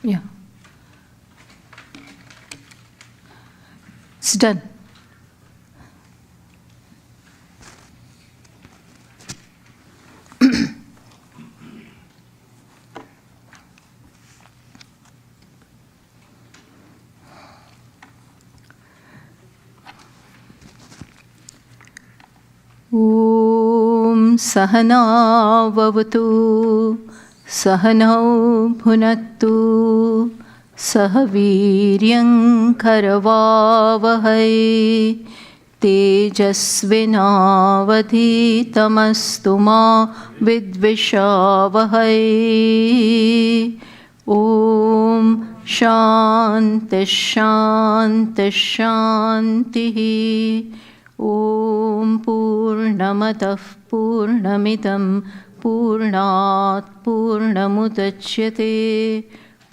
Yeah. It's done. Om Sahana Vavatu Sahanau Bhunaktu Sahaviryam Karavavahai Tejasvinavadhitamastu ma vidvishavahai. Om Shanti Shanti Shanti. Om Purnamadav Purnamidam Purnat Purnamudachyate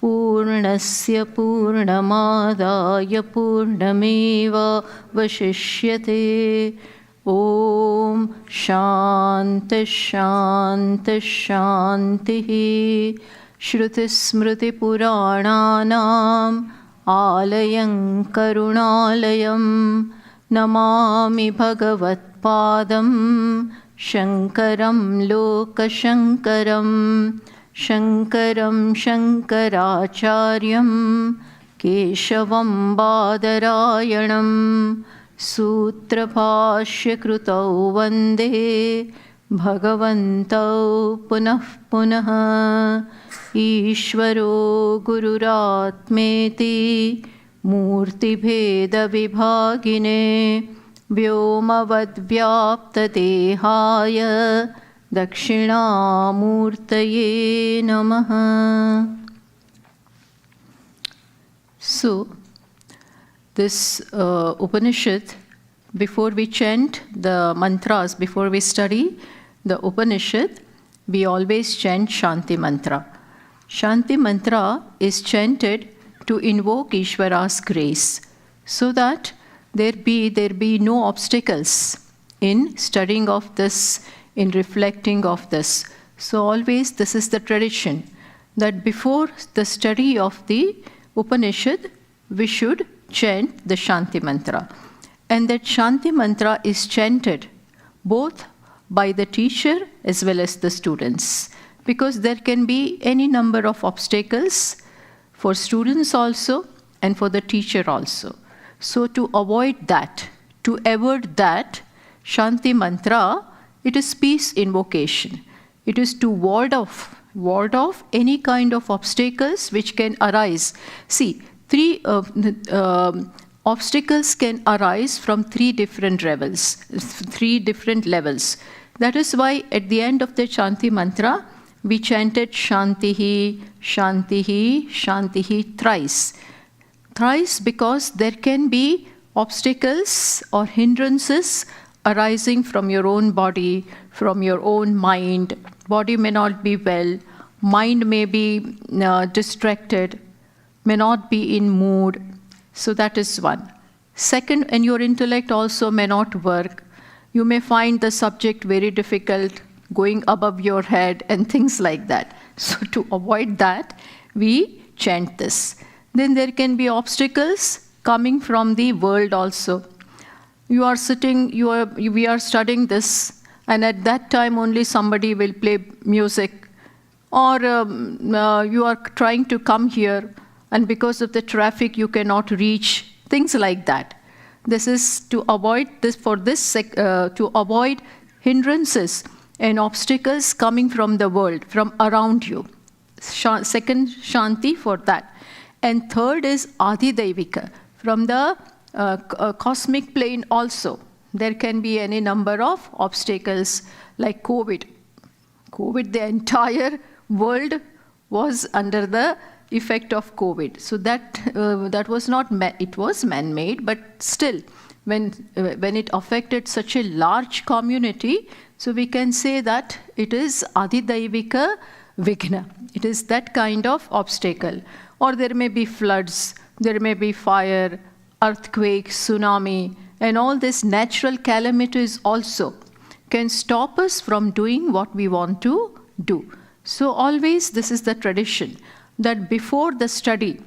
Purnasya Purnamadaya Purnameva Vashishyate. Om Shanti Shanti Shanti. Shruti Smriti Purananam Alayam Karunalayam Namami Bhagavatpadam Shankaram Lokashankaram Shankaram Shankaracharyam Keshavam Badarayanam Sutrabhashya Krutau Vande Bhagavantau Punah Punah. Ishvaro Gururatmeti Murti Bheda Vibhagine Vyomavad Vyapta Dehaya Dakshinamurtaye Namaha. So, this Upanishad, before we chant the mantras, before we study the Upanishad, we always chant Shanti mantra. Shanti mantra is chanted to invoke Ishvara's grace, so that there be no obstacles in studying of this, in reflecting of this. So always this is the tradition, that before the study of the Upanishad, we should chant the Shanti mantra. And that Shanti mantra is chanted both by the teacher as well as the students, because there can be any number of obstacles for students also and for the teacher also. So to avoid that, to avert that, Shanti mantra, it is peace invocation. It is to ward off any kind of obstacles which can arise. See, three obstacles can arise from three different levels. That is why at the end of the Shanti mantra, we chanted Shantihi, Shantihi, Shantihi thrice. Thrice because there can be obstacles or hindrances arising from your own body, from your own mind. Body may not be well, mind may be distracted, may not be in mood. So that is one. Second, and your intellect also may not work. You may find the subject very difficult, going above your head and things like that. So to avoid that, we chant this. Then there can be obstacles coming from the world also. We are studying this, and at that time only somebody will play music, or you are trying to come here, and because of the traffic you cannot reach, things like that. This is to avoid this, to avoid hindrances and obstacles coming from the world, from around you. Second Shanti for that. And third is Adhidaivika, from the cosmic plane also. There can be any number of obstacles like COVID. The entire world was under the effect of COVID. So that was not, it was man-made, but still, when it affected such a large community, so we can say that it is Adhidaivika Vigna. It is that kind of obstacle. Or there may be floods, there may be fire, earthquake, tsunami, and all these natural calamities also can stop us from doing what we want to do. So always this is the tradition. that before the study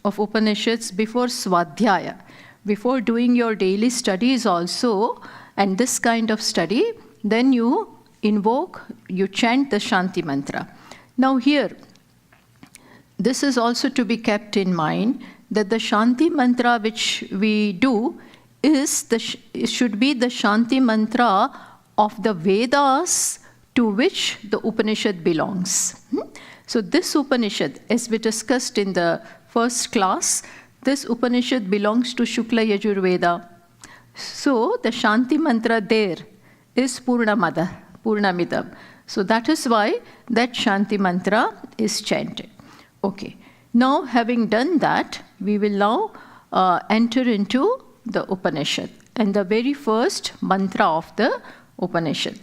of Upanishads, before Swadhyaya, before doing your daily studies also, and this kind of study, then you invoke, you chant the Shanti mantra. Now here, this is also to be kept in mind, that the Shanti mantra which we do should be the Shanti mantra of the Vedas to which the Upanishad belongs. So this Upanishad, as we discussed in the first class, this Upanishad belongs to Shukla Yajur Veda. So the Shanti mantra there is Purnamidam. So that is why that Shanti mantra is chanted. Okay. Now having done that, we will now enter into the Upanishad and the very first mantra of the Upanishad.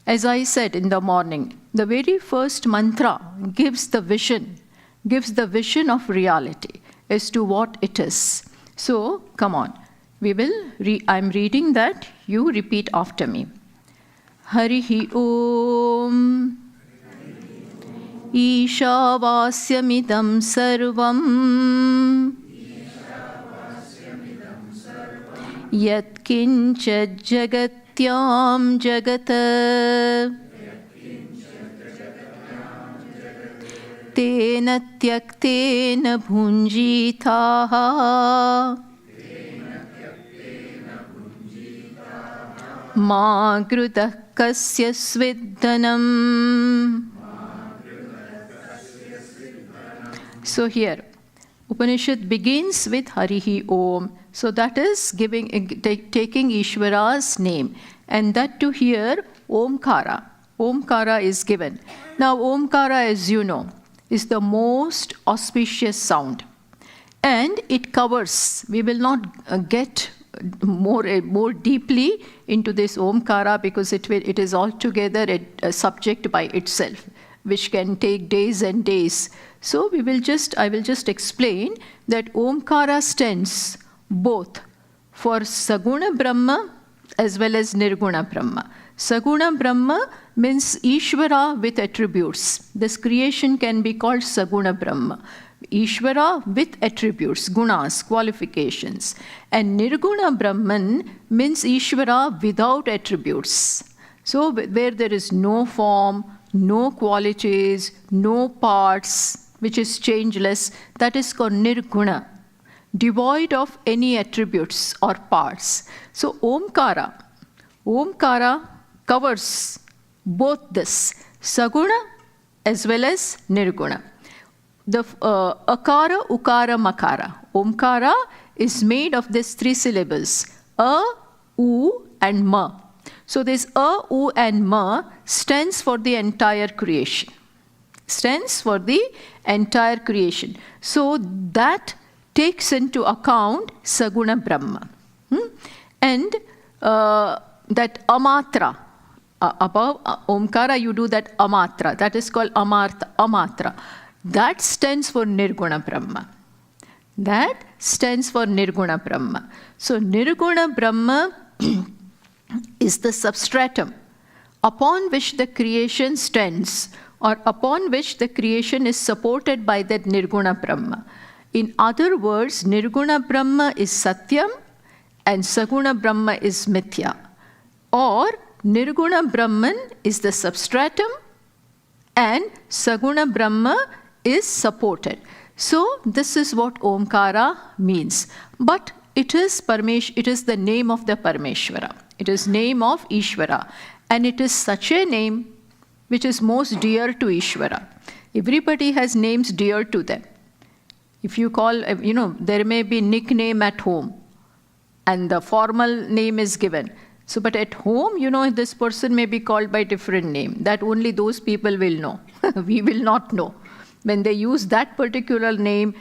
As I said in the morning, the very first mantra gives the vision of reality as to what it is. So, come on. I'm reading that. You repeat after me. Harihi Om Ishavasyamidam Sarvam Yat Kincha Jagatyam Jagata Tena Tyaktena Bhunjitaha Ma Grudah Kasya Svidhanam. So here, Upanishad begins with Harihi Om. So that is taking Ishvara's name. And that to here, Omkara. Omkara is given. Now Omkara, as you know, is the most auspicious sound. And it covers, we will not get more deeply into this Omkara because it is altogether a subject by itself, which can take days and days. So I will just explain that Omkara stands both for Saguna Brahma as well as Nirguna Brahma. Saguna Brahma means Ishvara with attributes. This creation can be called Saguna Brahma. Ishvara with attributes, gunas, qualifications. And Nirguna Brahman means Ishvara without attributes. So where there is no form, no qualities, no parts, which is changeless, that is called Nirguna, devoid of any attributes or parts. So Omkara covers both this, Saguna as well as Nirguna. The Akara, Ukara, Makara. Omkara is made of these three syllables, A, U and Ma. So this A, U and Ma stands for the entire creation. Stands for the entire creation. So that takes into account Saguna Brahma. And that Amatra, above Omkara you do that Amatra, that is called Amatra. That stands for Nirguna Brahma. That stands for Nirguna Brahma. So Nirguna Brahma is the substratum upon which the creation stands, or upon which the creation is supported by that Nirguna Brahma. In other words, Nirguna Brahma is Satyam and Saguna Brahma is Mithya. Or Nirguna Brahman is the substratum and Saguna Brahma is supported. So this is what Omkara means. But it is the name of the Parameshvara. It is name of Ishvara. And it is such a name which is most dear to Ishvara. Everybody has names dear to them. If you call, there may be nickname at home and the formal name is given. So, but at home, this person may be called by different name. That only those people will know. We will not know. When they use that particular name,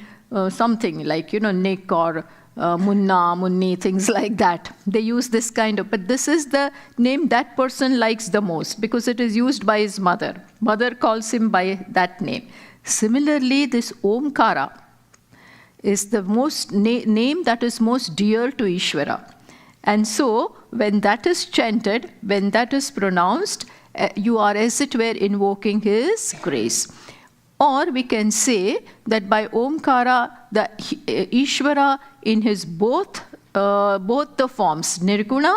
something like, Nick or Munna, Munni, things like that. They use this kind of, but this is the name that person likes the most because it is used by his mother. Mother calls him by that name. Similarly, this Omkara is the name that is most dear to Ishvara. And so, when that is chanted, when that is pronounced, you are as it were invoking his grace. Or we can say that by Omkara, the Ishvara in his both the forms, Nirguna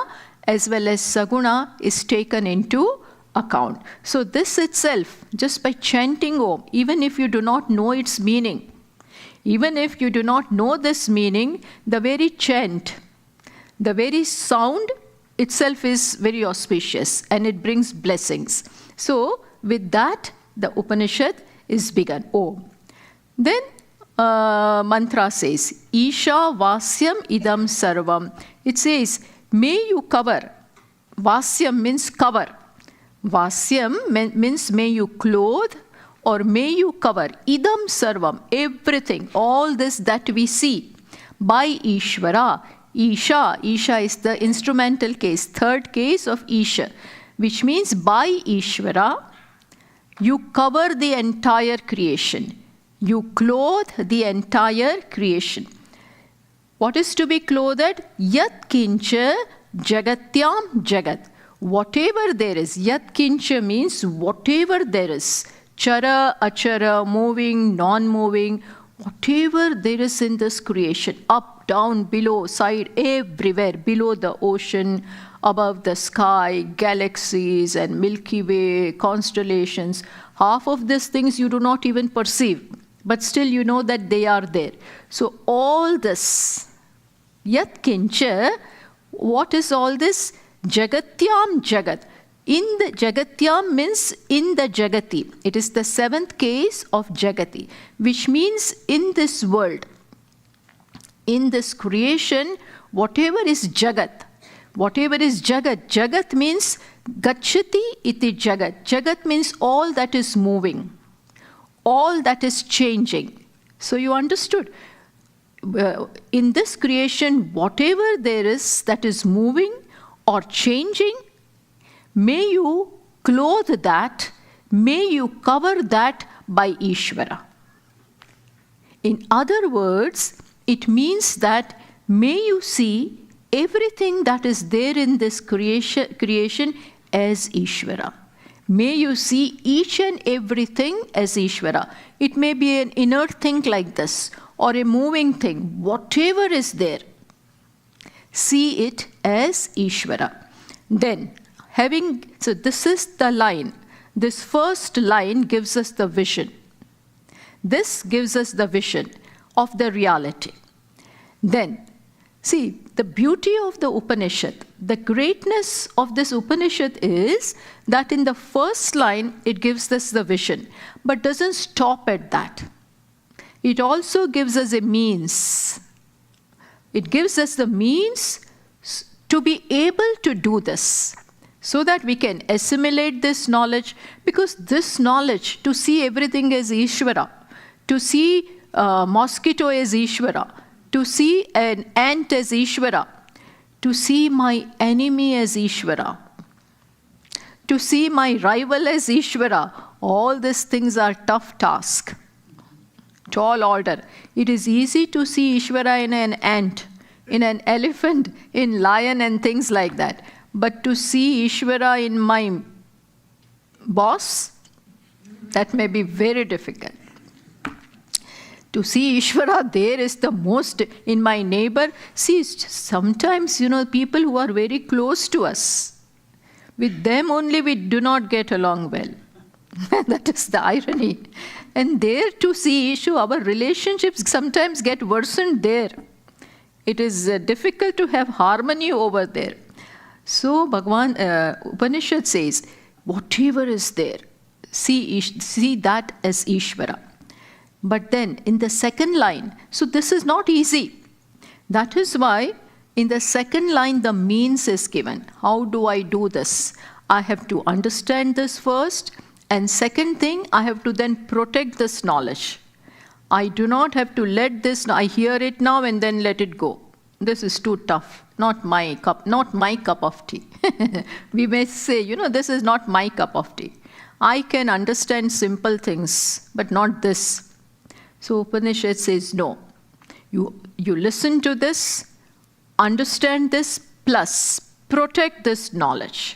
as well as Saguna, is taken into account. So this itself, just by chanting Om, even if you do not know its meaning, even if you do not know this meaning, the very chant, the very sound itself is very auspicious and it brings blessings. So with that, the Upanishad is begun. Om. Then mantra says, Ishavasyam idam sarvam. It says, may you cover. Vasyam means cover. Vasyam means may you clothe or may you cover. Idam sarvam, everything, all this that we see, by Ishvara. Isha is the instrumental case, third case of Isha, which means by Ishvara, you cover the entire creation. You clothe the entire creation. What is to be clothed? Yat kincha jagatyam jagat. Whatever there is. Yat kincha means whatever there is. Chara, achara, moving, non-moving, whatever there is in this creation, up, down, below, side, everywhere, below the ocean, above the sky, galaxies and Milky Way, constellations, half of these things you do not even perceive, but still you know that they are there. So all this, yat kincha, what is all this? Jagatyam jagat. In the Jagatyam means in the Jagati. It is the seventh case of Jagati, which means in this world, in this creation, whatever is Jagat, Jagat means Gachati iti Jagat. Jagat means all that is moving, all that is changing. So you understood. In this creation, whatever there is that is moving or changing, may you clothe that, may you cover that by Ishvara. In other words, it means that may you see everything that is there in this creation as Ishvara. May you see each and everything as Ishvara. It may be an inert thing like this, or a moving thing, whatever is there. See it as Ishvara. Then, so this is the line. This first line gives us the vision. This gives us the vision of the reality. Then, see, the beauty of the Upanishad, the greatness of this Upanishad is that in the first line, it gives us the vision, but doesn't stop at that. It also gives us a means. It gives us the means to be able to do this, so that we can assimilate this knowledge, because this knowledge, to see everything as Ishvara, to see mosquito as Ishvara, to see an ant as Ishvara, to see my enemy as Ishvara, to see my rival as Ishvara, all these things are tough tasks. Tall order. It is easy to see Ishvara in an ant, in an elephant, in lion and things like that. But to see Ishvara in my boss, that may be very difficult. To see Ishvara there is the most, in my neighbor. See, sometimes, people who are very close to us, with them only we do not get along well. That is the irony. And there to see issue, our relationships sometimes get worsened there. It is difficult to have harmony over there. So Upanishad says, whatever is there, see that as Ishvara. But then in the second line, so this is not easy. That is why in the second line the means is given. How do I do this? I have to understand this first, and second thing, I have to then protect this knowledge. I do not have to let this, I hear it now and then let it go. This is too tough. Not my cup of tea. We may say, this is not my cup of tea. I can understand simple things, but not this. So Upanishad says, no. You listen to this, understand this, plus protect this knowledge.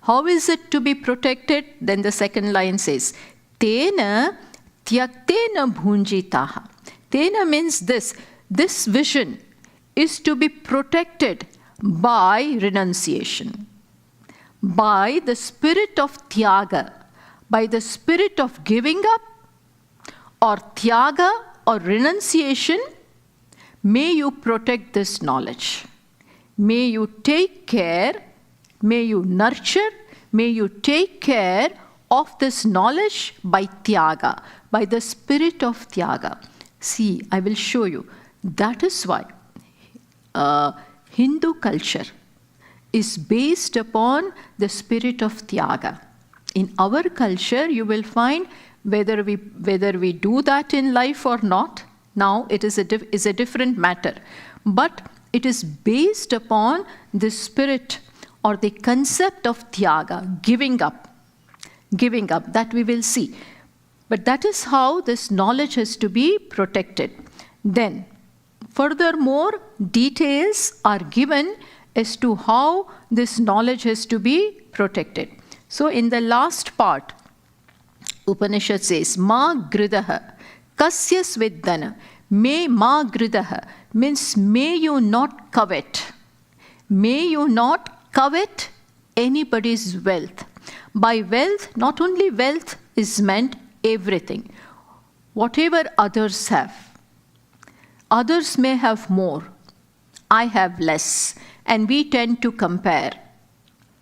How is it to be protected? Then the second line says, Tena Tyaktena bhunjitaha. Tena means this. This vision is to be protected by renunciation, by the spirit of tyaga, by the spirit of giving up, or tyaga or renunciation. May you protect this knowledge. May you take care, may you nurture, may you take care of this knowledge by tyaga, by the spirit of tyaga. See, I will show you. That is why Hindu culture is based upon the spirit of tyaga. In our culture, you will find whether we do that in life or not, now it is a different matter. But it is based upon the spirit or the concept of tyaga, giving up, that we will see. But that is how this knowledge has to be protected. Then, furthermore, details are given as to how this knowledge has to be protected. So in the last part, Upanishad says, Ma gridaha, kasya sviddana. May ma gridaha means may you not covet. May you not covet anybody's wealth. By wealth, not only wealth is meant everything. Whatever others have. Others may have more. I have less. And we tend to compare.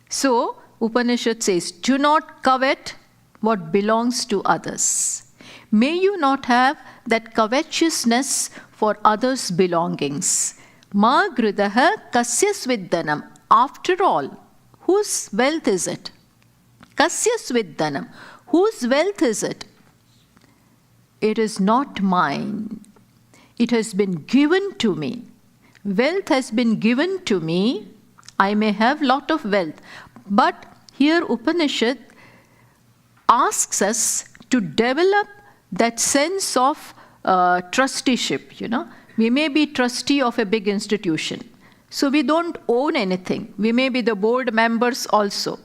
So, Upanishad says, do not covet what belongs to others. May you not have that covetousness for others' belongings. Ma gridaha kasya sviddanam. After all, whose wealth is it? Kasya sviddanam. Whose wealth is it? It is not mine. It has been given to me. Wealth has been given to me. I may have lot of wealth. But here Upanishad asks us to develop that sense of trusteeship, We may be trustee of a big institution. So we don't own anything. We may be the board members also.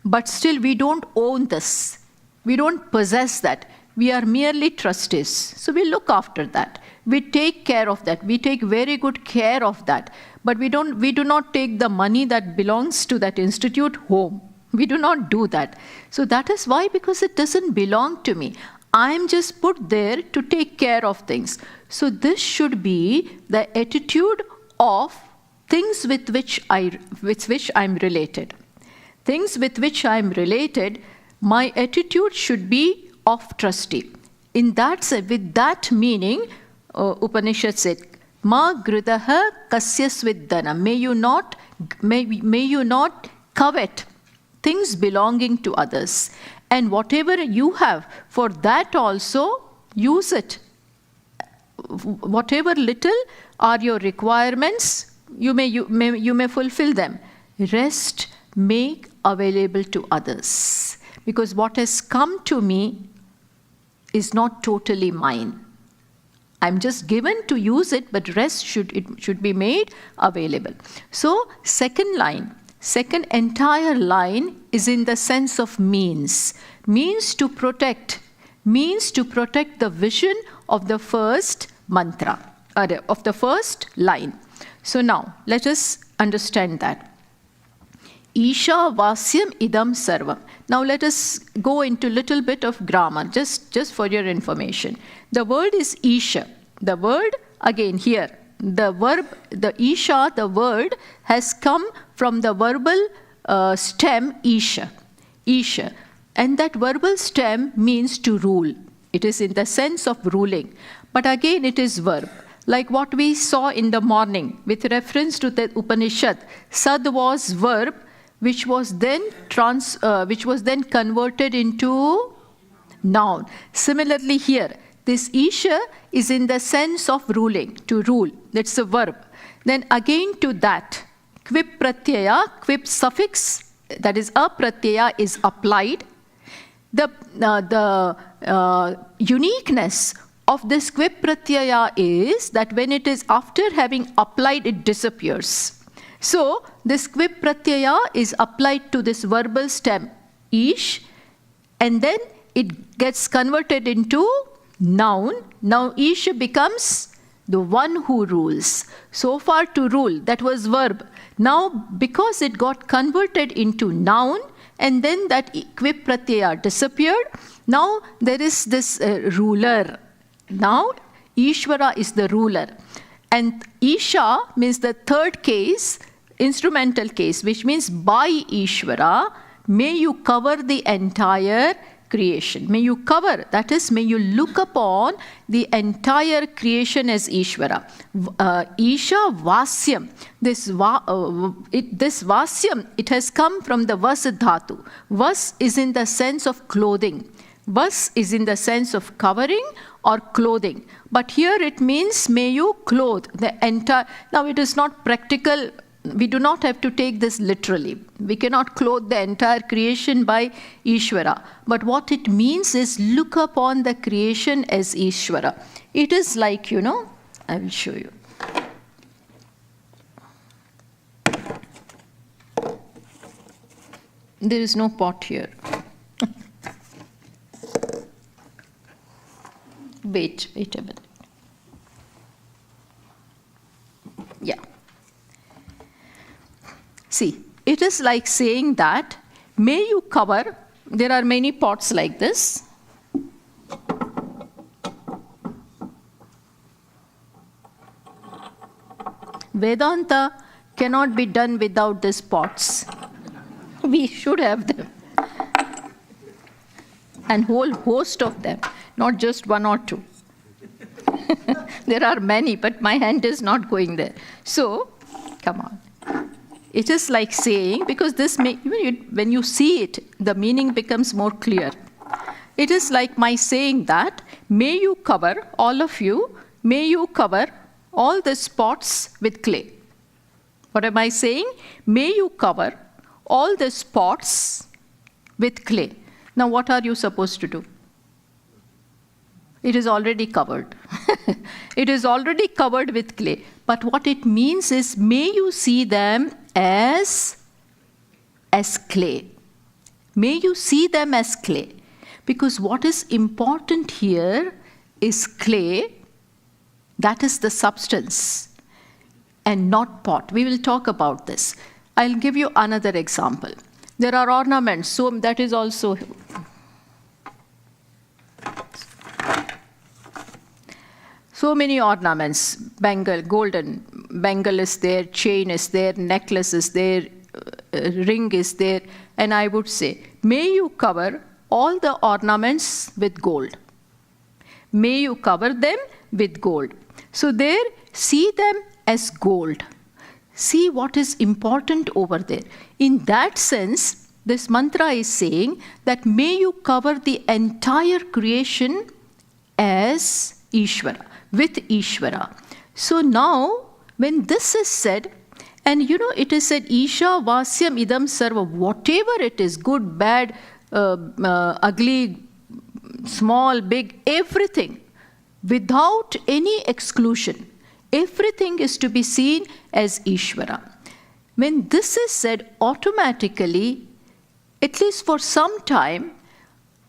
But still we don't own this. We don't possess that. We are merely trustees. So we look after that. We take care of that. We take very good care of that. But we do not take the money that belongs to that institute home. We do not do that. So that is why, because it doesn't belong to me. I am just put there to take care of things. So this should be the attitude of things with which I'm related. Things with which I'm related, my attitude should be of trustee. With that meaning, Upanishad said, Ma gridaha kasya sviddana. May you not covet things belonging to others. And whatever you have, for that also use it. Whatever little are your requirements, you may fulfill them. Rest make available to others. Because what has come to me is not totally mine. I'm just given to use it, but rest should be made available. So, second entire line is in the sense of means. Means to protect the vision of the first mantra, of the first line. So now, let us understand that. Ishavasyam idam sarvam. Now let us go into a little bit of grammar, just for your information. The word is Isha. The word, again here, the verb, the Isha, the word has come from the verbal stem Isha. Isha. And that verbal stem means to rule. It is in the sense of ruling. But again it is verb. Like what we saw in the morning with reference to the Upanishad. Sad was verb, which was then converted into noun. Similarly here, this Isha is in the sense of ruling, to rule. That's a verb. Then again to that, quip pratyaya, quip suffix, that is a pratyaya, is applied. The uniqueness of this quip pratyaya is that when it is after having applied, it disappears. So, this quip pratyaya is applied to this verbal stem, ish, and then it gets converted into noun. Now Isha becomes the one who rules. So far to rule, that was verb. Now because it got converted into noun and then that equip pratyaya disappeared, now there is this ruler. Now Ishvara is the ruler. And Isha means the third case, instrumental case, which means by Ishvara, may you cover the entire creation. May you cover, that is, may you look upon the entire creation as Ishvara. Ishavasyam, this Vasyam, it has come from the Vas dhatu. Vas is in the sense of clothing. Vas is in the sense of covering or clothing. But here it means may you clothe the entire. Now it is not practical. We do not have to take this literally. We cannot clothe the entire creation by Ishvara. But what it means is look upon the creation as Ishvara. It is like, I will show you. There is no pot here. Wait a minute. Yeah. See, it is like saying that, may you cover, there are many pots like this. Vedanta cannot be done without these pots. We should have them. And whole host of them, not just one or two. There are many, but my hand is not going there. So, come on. It is like saying, because this when you see it, the meaning becomes more clear. It is like my saying that, may you cover, all of you, may you cover all the spots with clay. What am I saying? May you cover all the spots with clay. Now what are you supposed to do? It is already covered. It is already covered with clay. But what it means is, may you see them as clay. May you see them as clay. Because what is important here is clay, that is the substance, and not pot. We will talk about this. I'll give you another example. There are ornaments, so that is also. So many ornaments, bangle, golden bangle is there, chain is there, necklace is there, ring is there, and I would say, may you cover all the ornaments with gold. May you cover them with gold. So there, see them as gold. See what is important over there. In that sense, this mantra is saying that may you cover the entire creation as Ishvara, with Ishvara. So now, when this is said, and it is said, Ishavasyam idam sarva, whatever it is, good, bad, ugly, small, big, everything, without any exclusion, everything is to be seen as Ishvara. When this is said, automatically, at least for some time,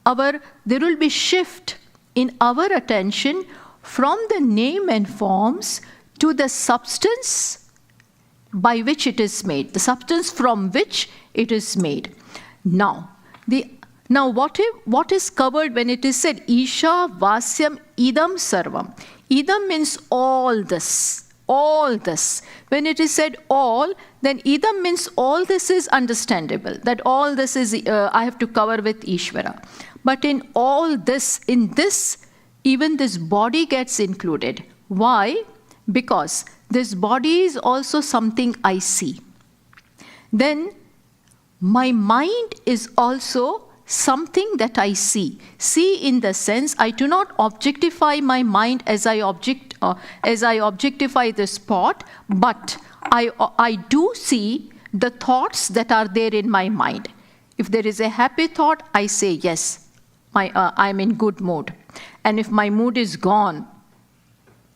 there will be shift in our attention from the name and forms to the substance by which it is made, the substance from which it is made. Now what is covered when it is said Ishavasyam idam sarvam? Idam means all this, all this. When it is said all, then idam means all this is understandable, that all this is I have to cover with Ishvara. But in all this, in this, even this body gets included. Why? Because this body is also something I see. Then my mind is also something that I see. See in the sense I do not objectify my mind as I objectify this pot, but I do see the thoughts that are there in my mind. If there is a happy thought, I say yes, I'm in good mood. And if my mood is gone,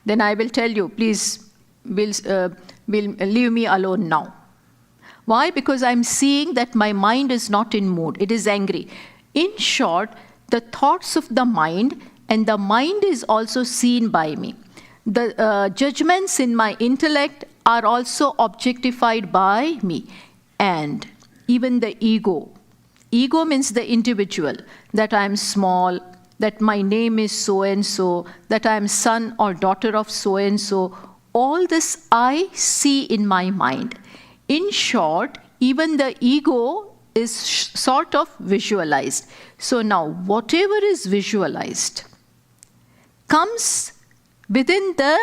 then I will tell you, please, will leave me alone now. Why? Because I'm seeing that my mind is not in mood. It is angry. In short, the thoughts of the mind and the mind is also seen by me. The judgments in my intellect are also objectified by me. And even the ego. Ego means the individual, that I am small, that my name is so-and-so, that I am son or daughter of so-and-so. All this I see in my mind. In short, even the ego is sort of visualized. So now, whatever is visualized comes within the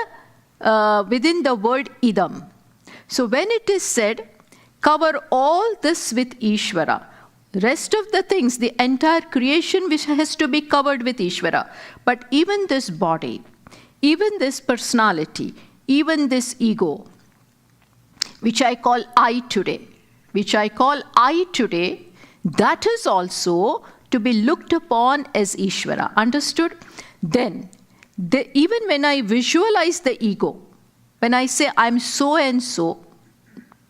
word idam. So when it is said, cover all this with Ishvara, rest of the things, the entire creation which has to be covered with Ishvara. But even this body, even this personality, even this ego, which I call I today, that is also to be looked upon as Ishvara. Understood? Then, even when I visualize the ego, when I say I'm so and so,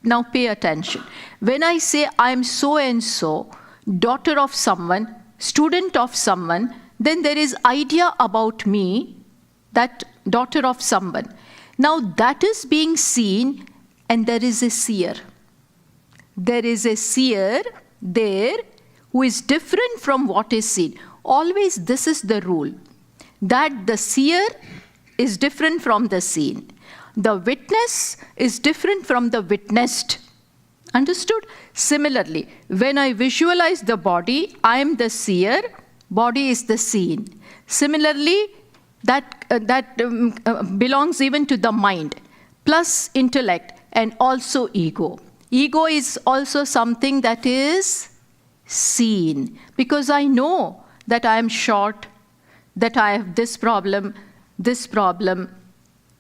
now pay attention. When I say I'm so and so, daughter of someone, student of someone, then there is idea about me, that daughter of someone. Now that is being seen, and there is a seer. There is a seer there who is different from what is seen. Always this is the rule, that the seer is different from the seen. The witness is different from the witnessed. Understood? Similarly, when I visualize the body, I am the seer, body is the seen. Similarly, that belongs even to the mind, plus intellect, and also ego. Ego is also something that is seen, because I know that I am short, that I have this problem.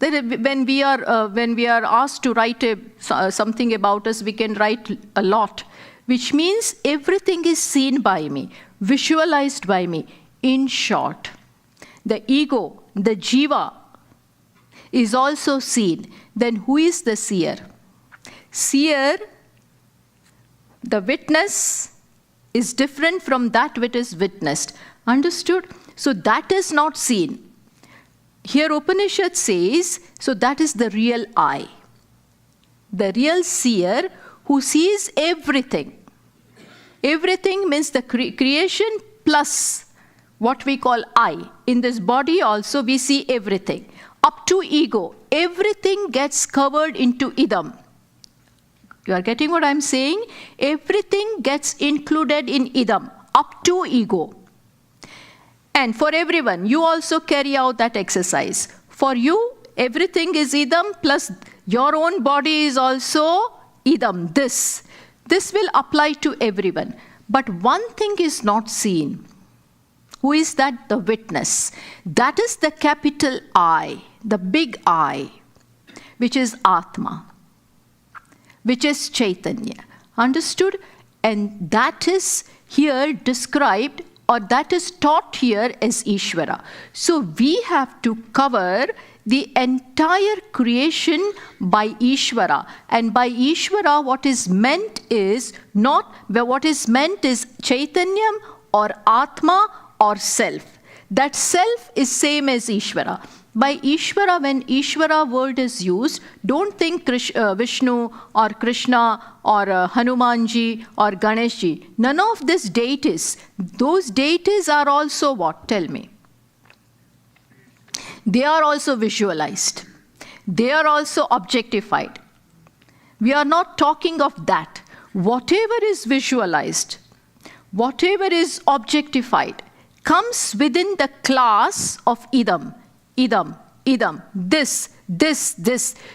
When we are asked to write something about us, we can write a lot, which means everything is seen by me, visualized by me. In short, the ego, the jiva, is also seen. Then who is the seer? Seer, the witness, is different from that which is witnessed. Understood? So that is not seen. Here Upanishad says, so that is the real I. The real seer who sees everything. Everything means the creation plus what we call I. In this body also we see everything. Up to ego, everything gets covered into idam. You are getting what I'm saying? Everything gets included in idam, up to ego. And for everyone, you also carry out that exercise. For you, everything is idam, plus your own body is also idam, this. This will apply to everyone. But one thing is not seen. Who is that? The witness. That is the capital I, the big I, which is Atma, which is Chaitanya. Understood? And that is here described, or that is taught here as Ishvara. So we have to cover the entire creation by Ishvara. And by Ishvara, what is meant is Chaitanyam or Atma or self. That self is same as Ishvara. By Ishvara, when Ishvara word is used, don't think Vishnu or Krishna or Hanumanji or Ganeshji. None of these deities. Those deities are also what? Tell me. They are also visualized. They are also objectified. We are not talking of that. Whatever is visualized, whatever is objectified, comes within the class of idam. Idam, idam, this.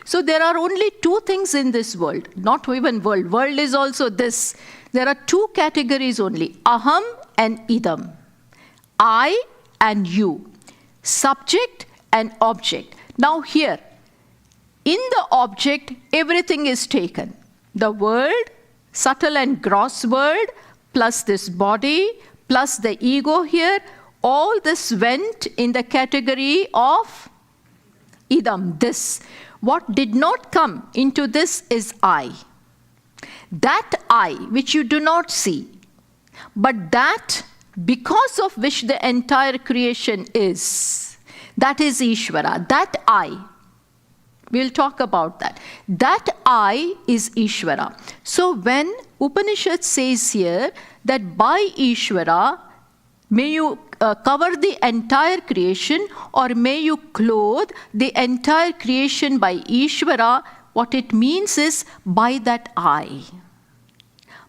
So there are only two things in this world, not even world. World is also this. There are two categories only, aham and idam. I and you, subject and object. Now here, in the object, everything is taken. The world, subtle and gross world, plus this body, plus the ego here, all this went in the category of idam, this. What did not come into this is I. That I, which you do not see, but that because of which the entire creation is. That is Ishvara, that I. We'll talk about that. That I is Ishvara. So when Upanishad says here that by Ishvara, may you cover the entire creation, or may you clothe the entire creation by Ishvara, what it means is by that I.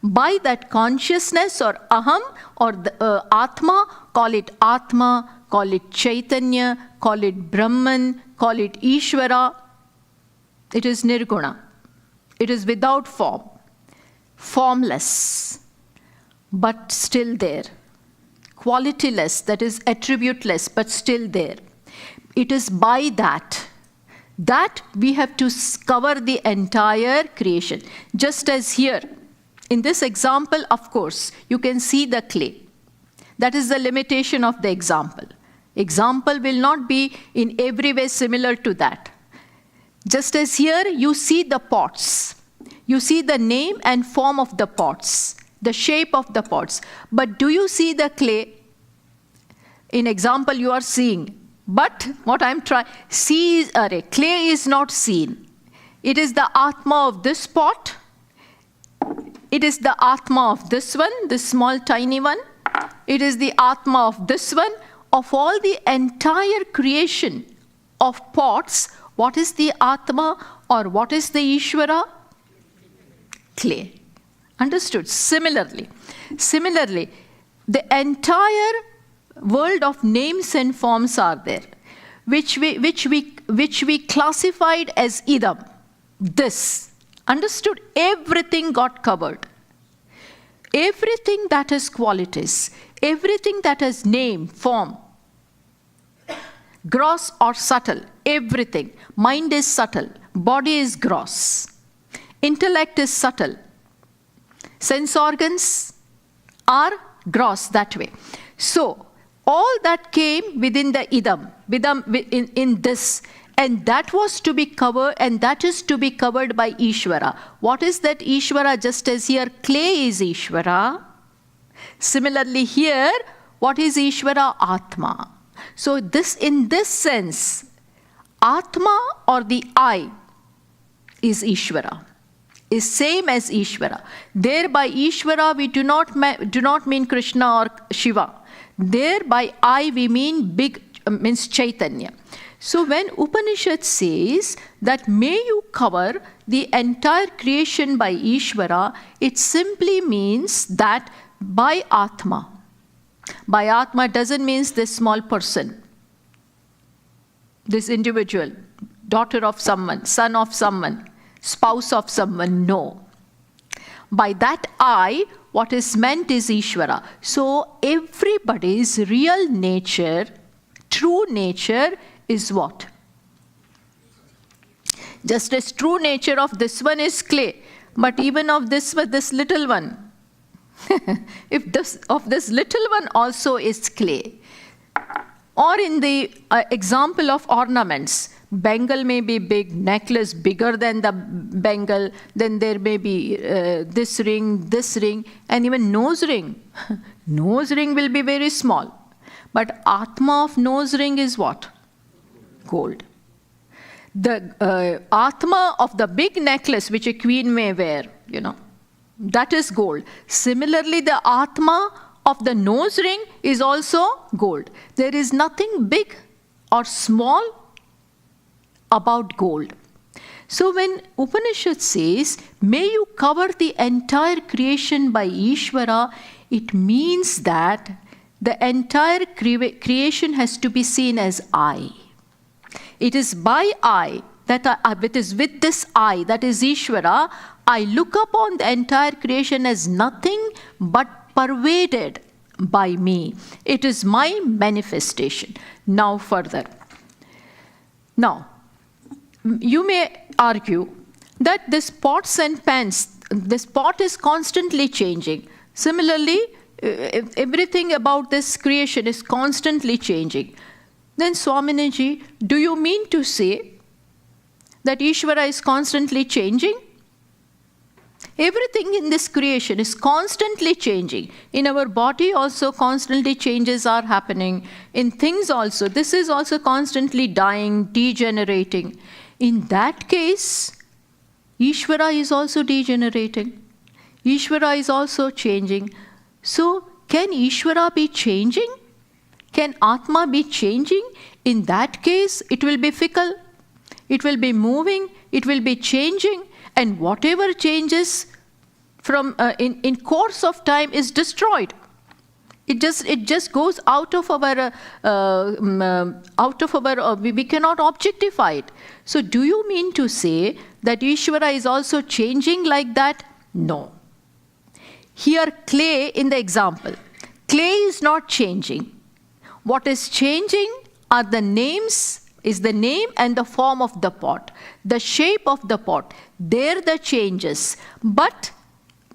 By that consciousness or aham or the, Atma, call it Atma, call it Chaitanya, call it Brahman, call it Ishvara. It is nirguna. It is without form, formless, but still there. Qualityless, that is attributeless, but still there. It is by that we have to cover the entire creation. Just as here, in this example, of course, you can see the clay. That is the limitation of the example. Example will not be in every way similar to that. Just as here, you see the pots. You see the name and form of the pots, the shape of the pots. But do you see the clay? In example, you are seeing. But what I'm trying, clay is not seen. It is the Atma of this pot. It is the Atma of this one, this small tiny one. It is the Atma of this one. Of all the entire creation of pots, what is the Atma or what is the Ishvara? Clay. Understood? Similarly, the entire world of names and forms are there, which we classified as idam. This. Understood? Everything got covered. Everything that has qualities, everything that has name, form, gross or subtle, everything. Mind is subtle, body is gross, intellect is subtle, sense organs are gross that way. So, all that came within the idam in this, and that was to be covered, and that is to be covered by Ishvara. What is that Ishvara? Just as here, clay is Ishvara. Similarly here, what is Ishvara? Atma. So this, in this sense, Atma or the I is Ishvara, is same as Ishvara. There by Ishvara we do not mean Krishna or Shiva. There by I we mean means Chaitanya. So when Upanishad says that may you cover the entire creation by Ishvara, it simply means that by Atma. By Atma doesn't mean this small person, this individual, daughter of someone, son of someone, spouse of someone, no. By that I, what is meant is Ishvara. So everybody's real nature, true nature is what? Just as true nature of this one is clay, but even of this little one, if this little one also is clay. Or in the example of ornaments, bangle may be big, necklace bigger than the bangle, then there may be this ring, and even nose ring. Nose ring will be very small. But Atma of nose ring is what? Gold. The Atma of the big necklace which a queen may wear, that is gold. Similarly, the Atma of the nose ring is also gold. There is nothing big or small about gold. So when Upanishad says, may you cover the entire creation by Ishvara, it means that the entire creation has to be seen as I. It is by I, it is with this I, that is Ishvara, I look upon the entire creation as nothing but pervaded by me. It is my manifestation. Now further. Now, you may argue that this pots and pans, this pot is constantly changing. Similarly, everything about this creation is constantly changing. Then Swamini ji, do you mean to say that Ishvara is constantly changing? Everything in this creation is constantly changing. In our body also constantly changes are happening. In things also, this is also constantly dying, degenerating. In that case, Ishvara is also degenerating. Ishvara is also changing. So, can Ishvara be changing? Can Atma be changing? In that case, it will be fickle. It will be moving. It will be changing. And whatever changes from in course of time is destroyed. It just goes out of our we cannot objectify it. So do you mean to say that Ishvara is also changing like that? No. Here clay in the example. Clay is not changing. What is changing are the names, is the name and the form of the pot, the shape of the pot. There the changes, but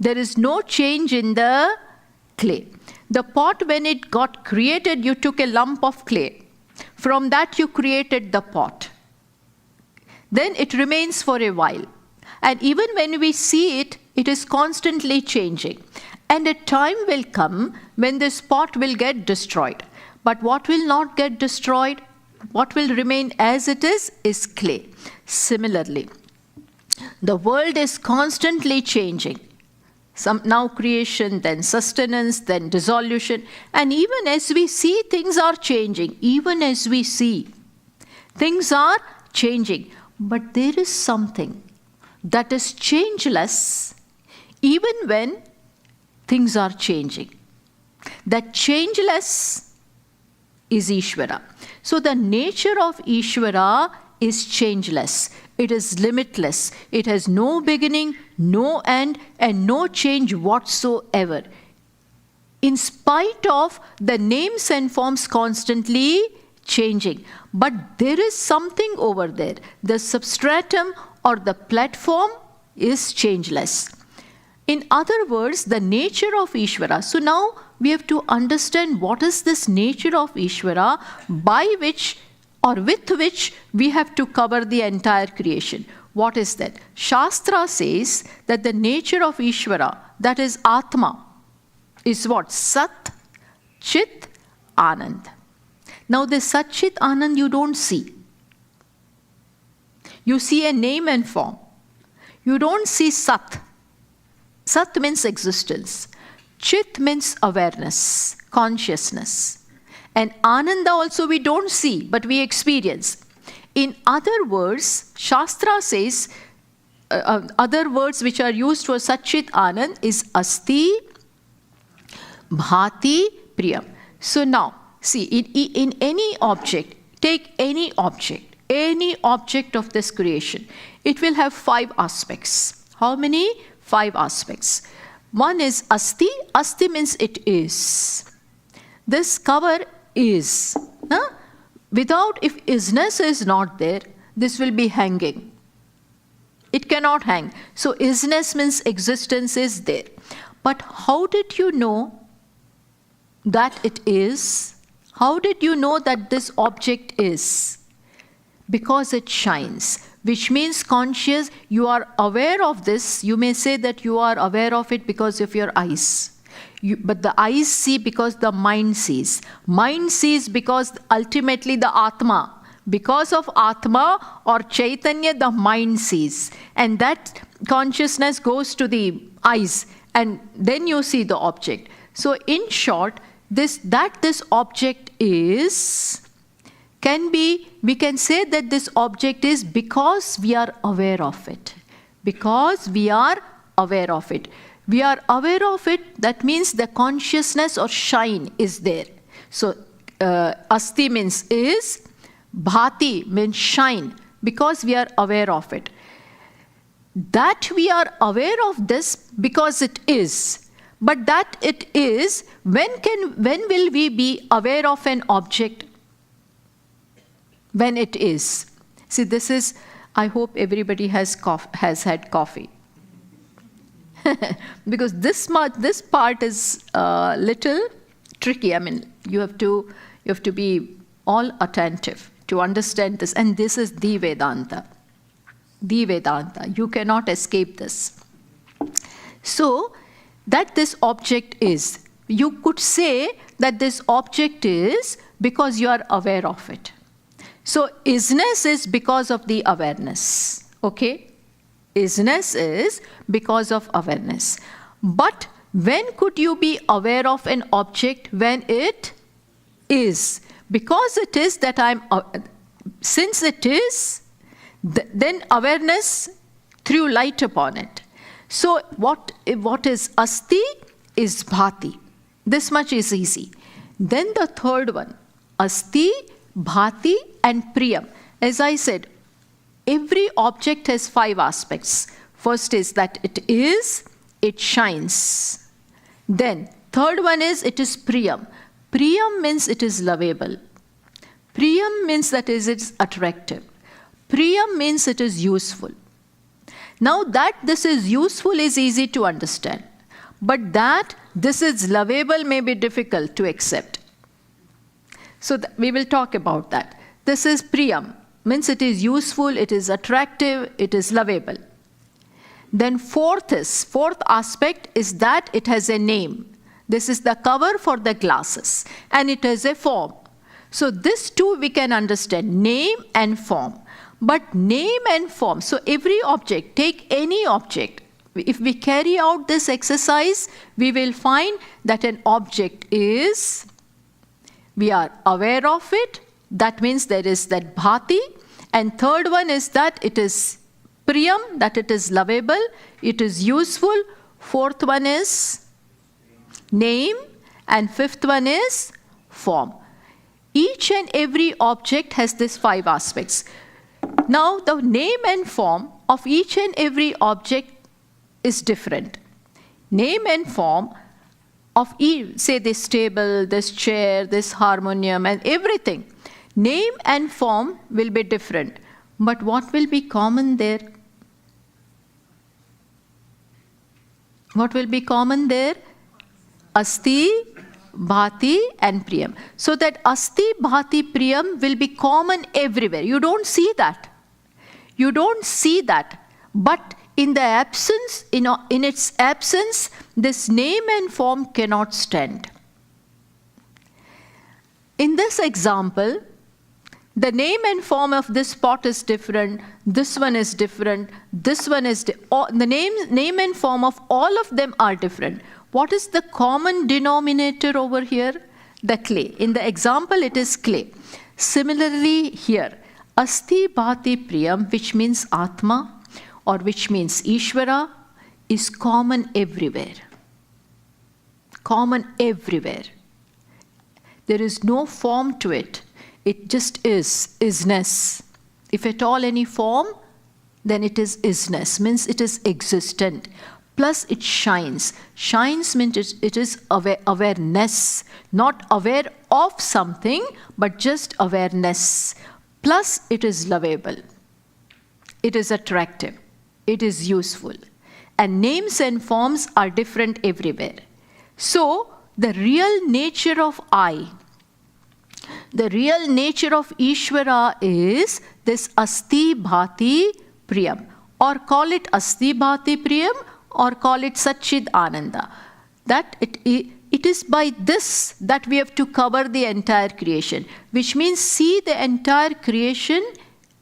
there is no change in the clay. The pot, when it got created, you took a lump of clay. From that you created the pot. Then it remains for a while. And even when we see it, it is constantly changing. And a time will come when this pot will get destroyed. But what will not get destroyed? What will remain as it is clay. Similarly, the world is constantly changing. Now creation, then sustenance, then dissolution. And even as we see, things are changing. Even as we see, things are changing. But there is something that is changeless even when things are changing. That changeless is Ishvara. So the nature of Ishvara is changeless. It is limitless. It has no beginning, no end, and no change whatsoever. In spite of the names and forms constantly changing. But there is something over there. The substratum or the platform is changeless. In other words, the nature of Ishvara. So now we have to understand what is this nature of Ishvara by which or with which we have to cover the entire creation. What is that? Shastra says that the nature of Ishvara, that is Atma, is what? Sat, Chit, Anand. Now this Sat, Chit, Anand you don't see. You see a name and form. You don't see Sat. Sat means existence. Chit means awareness, consciousness. And Ananda also we don't see, but we experience. In other words, Shastra says, other words which are used for Satchit Anand is Asti, Bhati, Priyam. So now, see, in any object, take any object of this creation, it will have 5 aspects. How many? 5 aspects. One is Asti. Asti means it is. This cover is. Without, if isness is not there, this will be hanging. It cannot hang. So isness means existence is there. But how did you know that it is? How did you know that this object is? Because it shines. Which means conscious, you are aware of this. You may say that you are aware of it because of your eyes. But the eyes see because the mind sees. Mind sees because ultimately the Atma. Because of Atma or Chaitanya, the mind sees. And that consciousness goes to the eyes. And then you see the object. So in short, this object is... we can say that this object is because we are aware of it. Because we are aware of it. We are aware of it, that means the consciousness or shine is there. So, Asti means is, Bhati means shine, because we are aware of it. That we are aware of this because it is. But that it is, when will we be aware of an object? When it is. See, this is, I hope everybody has had coffee. Because this part is a little tricky. I mean, you have to be all attentive to understand this. And this is the Vedanta. The Vedanta. You cannot escape this. So, that this object is. You could say that this object is because you are aware of it. So, isness is because of the awareness. Okay? Isness is because of awareness. But when could you be aware of an object? When it is. Because it is that since it is, then awareness threw light upon it. So what is asti is bhati. This much is easy. Then the third one, asti, bhati and priyam. As I said, every object has 5 aspects. First is that it is, it shines. Then third one is it is priyam. Priyam means it is lovable. Priyam means that it's attractive. Priyam means it is useful. Now that this is useful is easy to understand. But that this is lovable may be difficult to accept. So we will talk about that. This is priyam, means it is useful, it is attractive, it is lovable. Then fourth aspect is that it has a name. This is the cover for the glasses, and it has a form. So this too we can understand, name and form. But name and form, so every object, take any object. If we carry out this exercise, we will find that an object is, we are aware of it, that means there is that bhati. And third one is that it is priyam, that it is lovable, it is useful. Fourth one is name, and fifth one is form. Each and every object has these 5 aspects. Now the name and form of each and every object is different. Name and form of say this table, this chair, this harmonium and everything. Name and form will be different. But what will be common there? What will be common there? Asti, bhati and priyam. So that asti, bhati, priyam will be common everywhere. You don't see that. You don't see that. But in the absence, in its absence, this name and form cannot stand. In this example, the name and form of this pot is different, this one is different, this one is the name and form of all of them are different. What is the common denominator over here? The clay. In the example, it is clay. Similarly here, asti bhati priyam, which means atma or which means Ishvara, is common everywhere. Common everywhere. There is no form to it. It just is, isness. If at all any form, then it is isness, means it is existent. Plus it shines. Shines means it is awareness. Not aware of something, but just awareness. Plus it is lovable. It is attractive. It is useful. And names and forms are different everywhere. So the real nature of I, the real nature of Ishvara is this asti bhati priyam. Or call it asti bhati priyam, or call it Satchid Ananda. That it is by this that we have to cover the entire creation, which means see the entire creation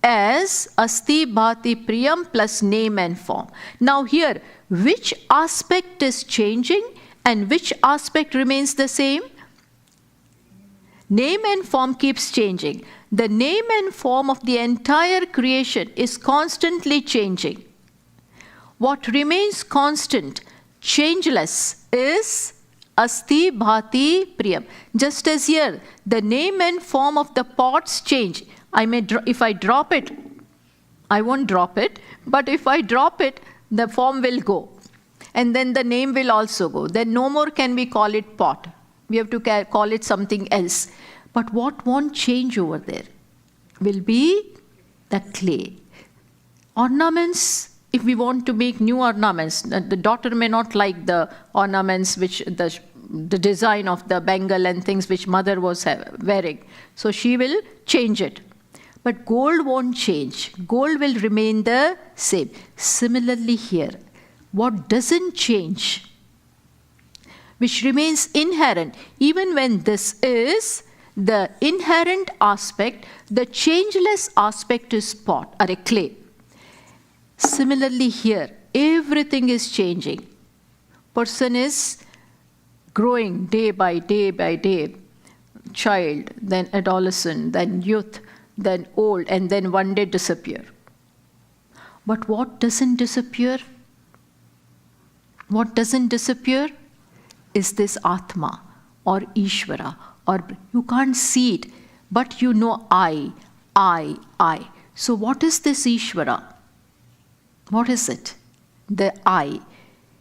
as asti bhati priyam plus name and form. Now here, which aspect is changing and which aspect remains the same? Name and form keeps changing. The name and form of the entire creation is constantly changing. What remains constant, changeless, is asti bhati priyam. Just as here, the name and form of the pots change. If I drop it, I won't drop it, but if I drop it, the form will go. And then the name will also go. Then no more can we call it pot. We have to call it something else. But what won't change over there will be the clay. Ornaments, if we want to make new ornaments, the daughter may not like the ornaments which the design of the bangle and things which mother was wearing. So she will change it. But gold won't change. Gold will remain the same. Similarly here, what doesn't change, which remains inherent, even when this is the inherent aspect, the changeless aspect is pot or a clay. Similarly here, everything is changing. Person is growing day by day, child, then adolescent, then youth, then old, and then one day disappear. But what doesn't disappear? What doesn't disappear is this Atma or Ishvara, or you can't see it, but you know I. So what is this Ishvara? What is it? The I.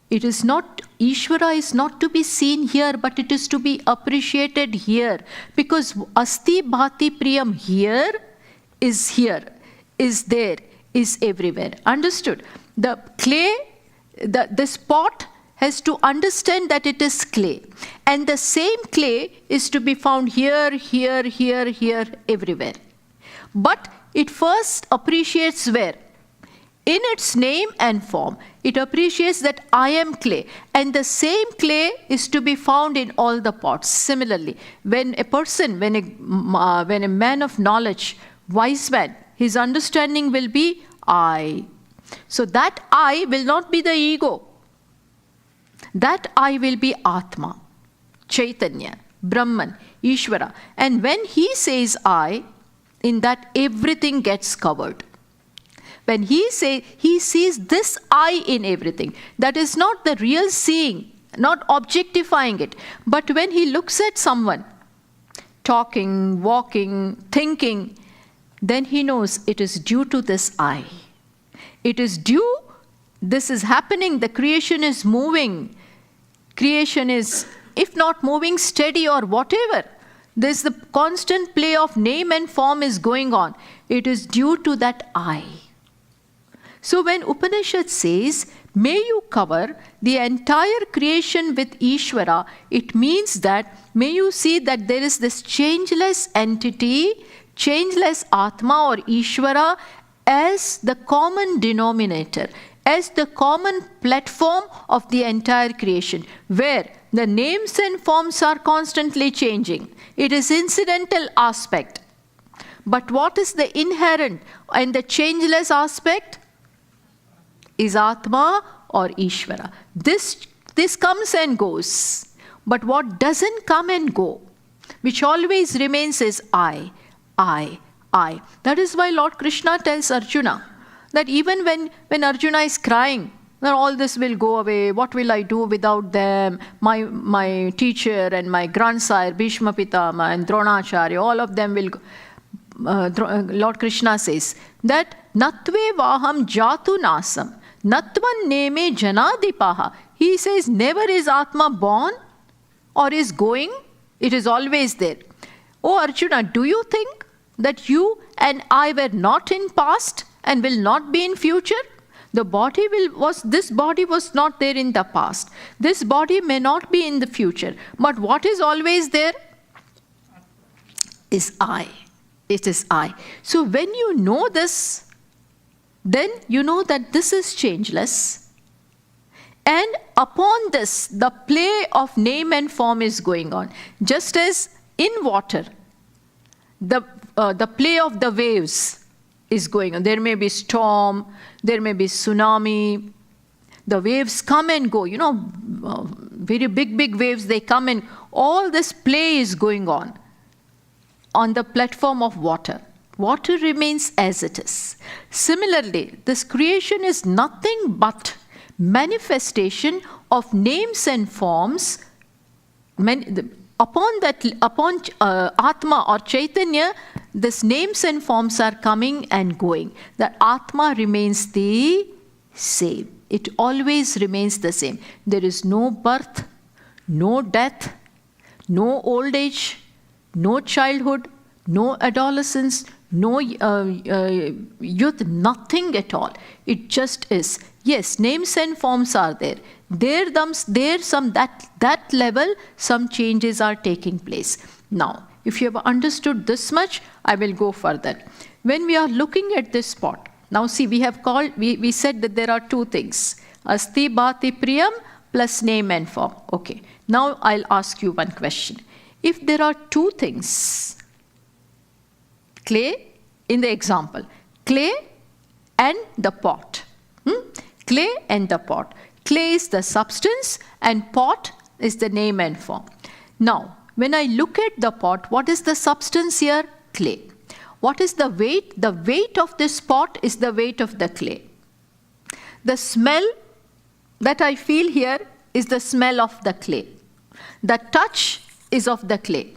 It is not, Ishvara is not to be seen here, but it is to be appreciated here. Because Asti Bhati Priyam here, is there, is everywhere. Understood? The clay, this pot has to understand that it is clay. And the same clay is to be found here, everywhere. But it first appreciates where? In its name and form. It appreciates that I am clay. And the same clay is to be found in all the pots. Similarly, when a man of knowledge, wise man, his understanding will be I. So that I will not be the ego. That I will be Atma, Chaitanya, Brahman, Ishvara. And when he says I, in that everything gets covered. When he sees this I in everything. That is not the real seeing, not objectifying it. But when he looks at someone, talking, walking, thinking, then he knows it is due to this I. It is due, this is happening, the creation is moving. Creation is, if not moving, steady or whatever. There's the constant play of name and form is going on. It is due to that I. So when Upanishad says, may you cover the entire creation with Ishvara, it means that may you see that there is this changeless entity, changeless Atma or Ishvara as the common denominator, as the common platform of the entire creation, where the names and forms are constantly changing. It is incidental aspect. But what is the inherent and the changeless aspect? Is Atma or Ishvara. This comes and goes. But what doesn't come and go, which always remains, is I. That is why Lord Krishna tells Arjuna that even when Arjuna is crying, then all this will go away. What will I do without them? My teacher and my grandsire, Bhishma Pitama and Dronacharya, all of them will go. Lord Krishna says that Natve Vaham Jatu Nasam. Natvan neme janadipaha. He says, never is Atma born or is going. It is always there. Oh Arjuna, do you think that you and I were not in past and will not be in future? This body was not there in the past. This body may not be in the future. But what is always there? Is I. It is I. So when you know this, then you know that this is changeless. And upon this, the play of name and form is going on. Just as in water, the play of the waves is going on. There may be storm, there may be tsunami. The waves come and go. Very big waves, they come and all this play is going on the platform of water. Water remains as it is. Similarly, this creation is nothing but manifestation of names and forms. Upon Atma or Chaitanya, these names and forms are coming and going. The Atma remains the same. It always remains the same. There is no birth, no death, no old age, no childhood, no adolescence, no youth, nothing at all. It just is. Yes, names and forms are there. That level, some changes are taking place. Now, if you have understood this much, I will go further. When we are looking at this spot, now see, we said that there are two things. Asti bhati priyam plus name and form. Okay. Now I'll ask you one question. If there are two things, clay, in the example, clay and the pot. Clay and the pot. Clay is the substance and pot is the name and form. Now, when I look at the pot, what is the substance here? Clay. What is the weight? The weight of this pot is the weight of the clay. The smell that I feel here is the smell of the clay. The touch is of the clay.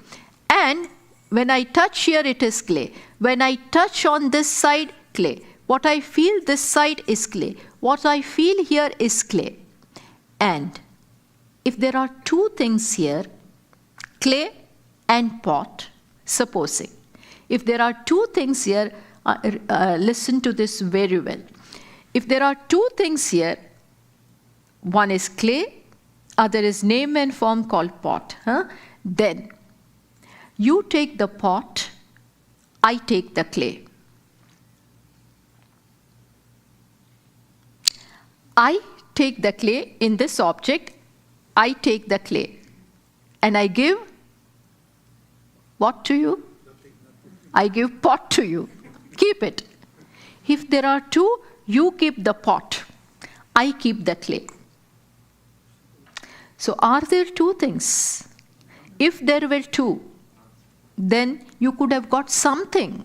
And when I touch here, it is clay. When I touch on this side, clay. What I feel this side is clay. What I feel here is clay. And if there are two things here, clay and pot, supposing. If there are two things here, listen to this very well. If there are two things here, one is clay, other is name and form called pot. Then you take the pot, I take the clay. I take the clay in this object, I take the clay. And I give what to you? I give pot to you. Keep it. If there are two, you keep the pot. I keep the clay. So are there two things? If there were two, then you could have got something.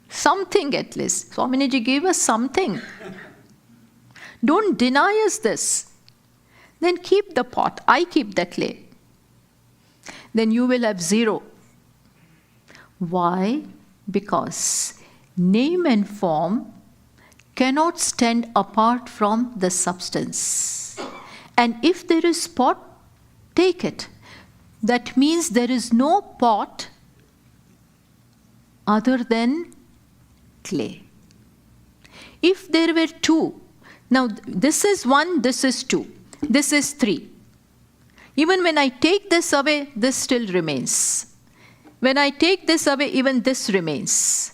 Something at least. Swamini ji gave us something. Don't deny us this. Then keep the pot. I keep the clay. Then you will have zero. Why? Because name and form cannot stand apart from the substance. And if there is pot, take it. That means there is no pot other than clay. If there were two, now this is one, this is two, this is three. Even when I take this away, this still remains. When I take this away, even this remains.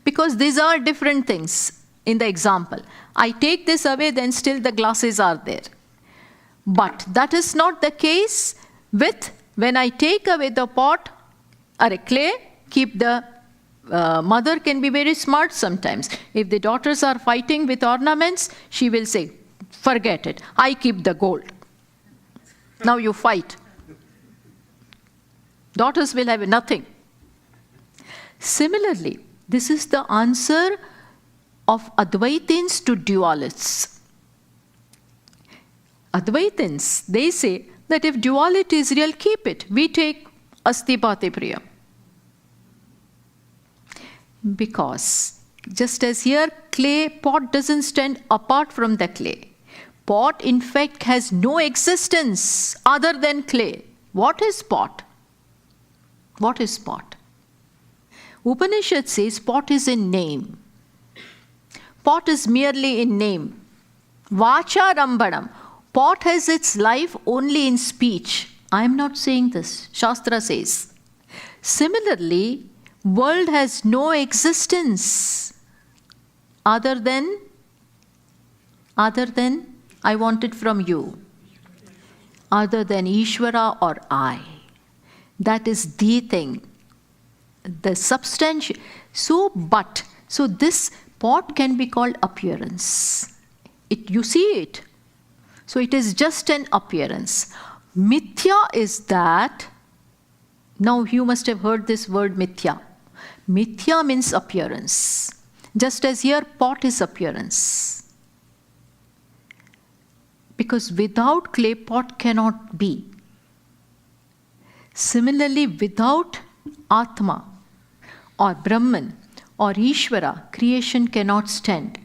Because these are different things in the example. I take this away, then still the glasses are there. But that is not the case with when I take away the pot or a clay, keep the mother can be very smart sometimes. If the daughters are fighting with ornaments, she will say, forget it, I keep the gold. Now you fight. Daughters will have nothing. Similarly, this is the answer of Advaitins to dualists. Advaitins, they say that if duality is real, keep it. We take Asti Bhati Priyam. Because just as here, clay pot doesn't stand apart from the clay. Pot, in fact, has no existence other than clay. What is pot? What is pot? Upanishad says pot is in name. Pot is merely in name. Vacha Rambanam. Pot has its life only in speech. I am not saying this. Shastra says. Similarly, world has no existence other than I want it from you. Other than Ishvara or I. That is the thing. The substantial. So this pot can be called appearance. You see it. So it is just an appearance. Mithya is that. Now you must have heard this word mithya. Mithya means appearance. Just as here pot is appearance. Because without clay, pot cannot be. Similarly, without Atma or Brahman or Ishvara, creation cannot stand.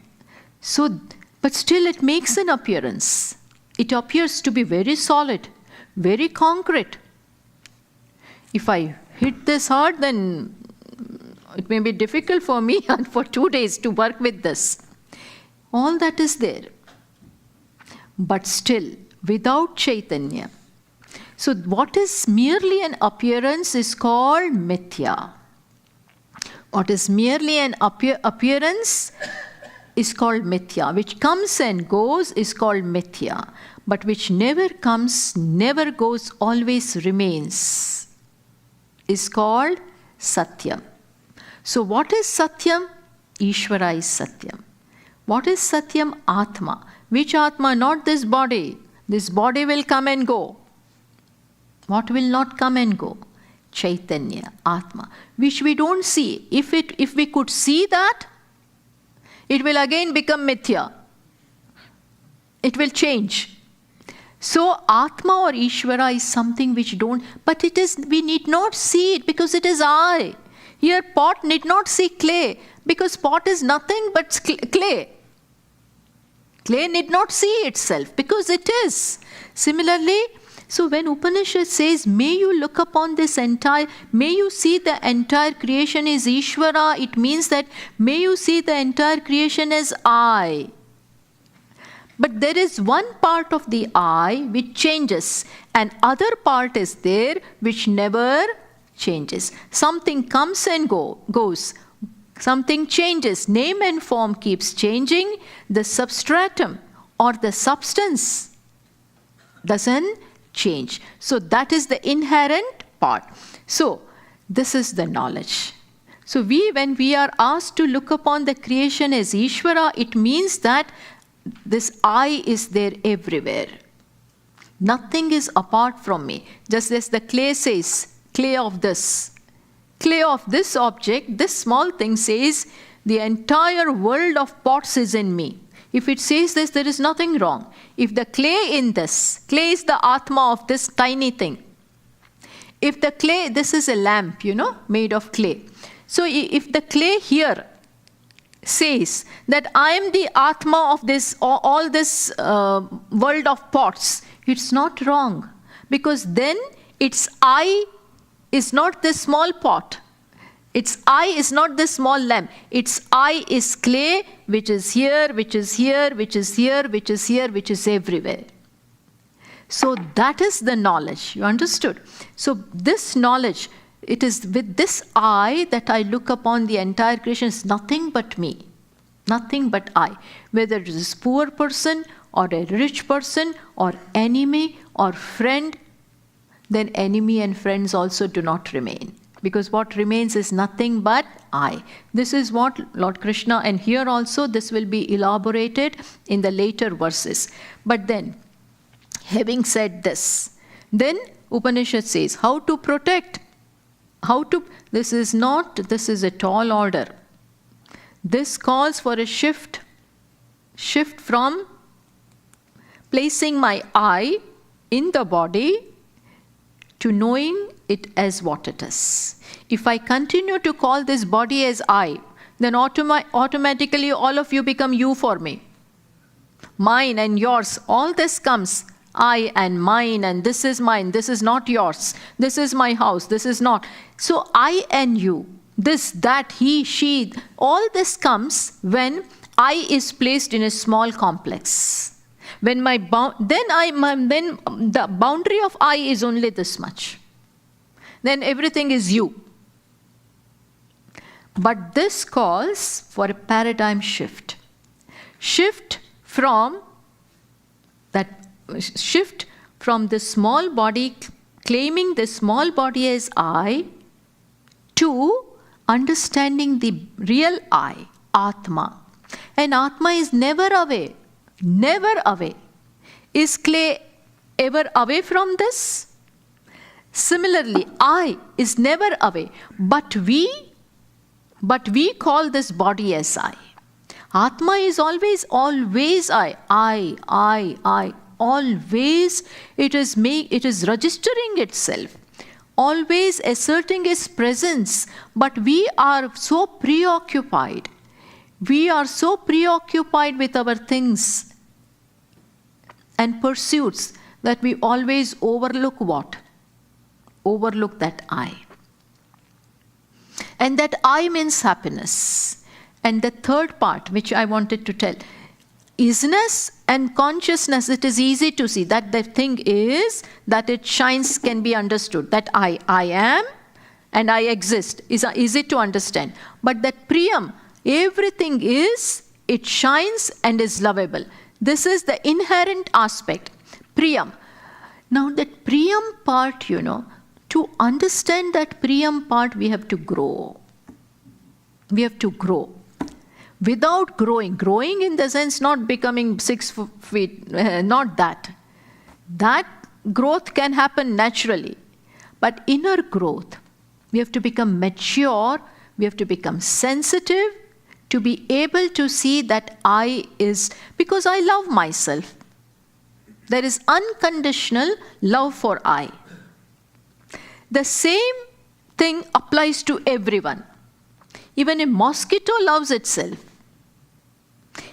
So, but still it makes an appearance. It appears to be very solid, very concrete. If I hit this hard, then it may be difficult for me and for 2 days to work with this. All that is there. But still, without Chaitanya. So what is merely an appearance is called mithya. What is merely an appearance is called mithya. Which comes and goes is called mithya. But which never comes, never goes, always remains is called satyam. So what is satyam? Ishvara is satyam. What is satyam? Atma. Which Atma? Not this body. This body will come and go. What will not come and go? Chaitanya, Atma, which we don't see. If we could see that, it will again become mithya. It will change. So Atma or Ishvara is something which don't, but it is, we need not see it because it is I. Here pot need not see clay because pot is nothing but clay. Clay need not see itself because it is. Similarly, so when Upanishad says, may you look upon this entire, may you see the entire creation is Ishvara, it means that may you see the entire creation as I. But there is one part of the I which changes, and other part is there which never changes. Something comes and goes. Something changes. Name and form keeps changing. The substratum or the substance doesn't change. So that is the inherent part. So this is the knowledge. So when we are asked to look upon the creation as Ishvara, it means that this I is there everywhere. Nothing is apart from me. Just as the clay says, clay of this object, this small thing says, the entire world of pots is in me. If it says this, there is nothing wrong. If the clay in this, clay is the Atma of this tiny thing. If the clay, this is a lamp, made of clay. So if the clay here says that I am the Atma of this, all this world of pots, it's not wrong. Because then its I is not this small pot. Its I is not this small lamp. Its I is clay, which is here, which is here, which is here, which is here, which is everywhere. So that is the knowledge. You understood? So this knowledge, it is with this I that I look upon the entire creation. It's nothing but me. Nothing but I. Whether it is a poor person or a rich person or enemy or friend, then enemy and friends also do not remain. Because what remains is nothing but I. This is what Lord Krishna, and here also this will be elaborated in the later verses. But then, having said this, then Upanishad says, how to protect? This is a tall order. This calls for a shift from placing my I in the body to knowing it as what it is. If I continue to call this body as I, then automatically all of you become you for me. Mine and yours, all this comes. I and mine, and this is mine, this is not yours. This is my house, this is not. So I and you, this, that, he, she, all this comes when I is placed in a small complex. When then the boundary of I is only this much. Then everything is you. But this calls for a paradigm shift. Shift from the small body, claiming the small body as I, to understanding the real I, Atma. And Atma is never away. Never away. Is clay ever away from this? Similarly, I is never away. But we call this body as I. Atma is always I. Always it is registering itself. Always asserting its presence. But we are so preoccupied. We are so preoccupied with our things and pursuits that we always overlook what? Overlook that I. And that I means happiness. And the third part, which I wanted to tell, isness and consciousness, it is easy to see that the thing is, that it shines, can be understood. That I am and I exist is easy to understand. But that priyam, everything is it shines and is lovable. This is the inherent aspect. Priyam. Now that Priyam part, to understand that Priyam part, we have to grow. We have to grow. Without growing in the sense not becoming 6 feet, not that. That growth can happen naturally. But inner growth, we have to become mature, we have to become sensitive, to be able to see that I is, because I love myself. There is unconditional love for I. The same thing applies to everyone. Even a mosquito loves itself.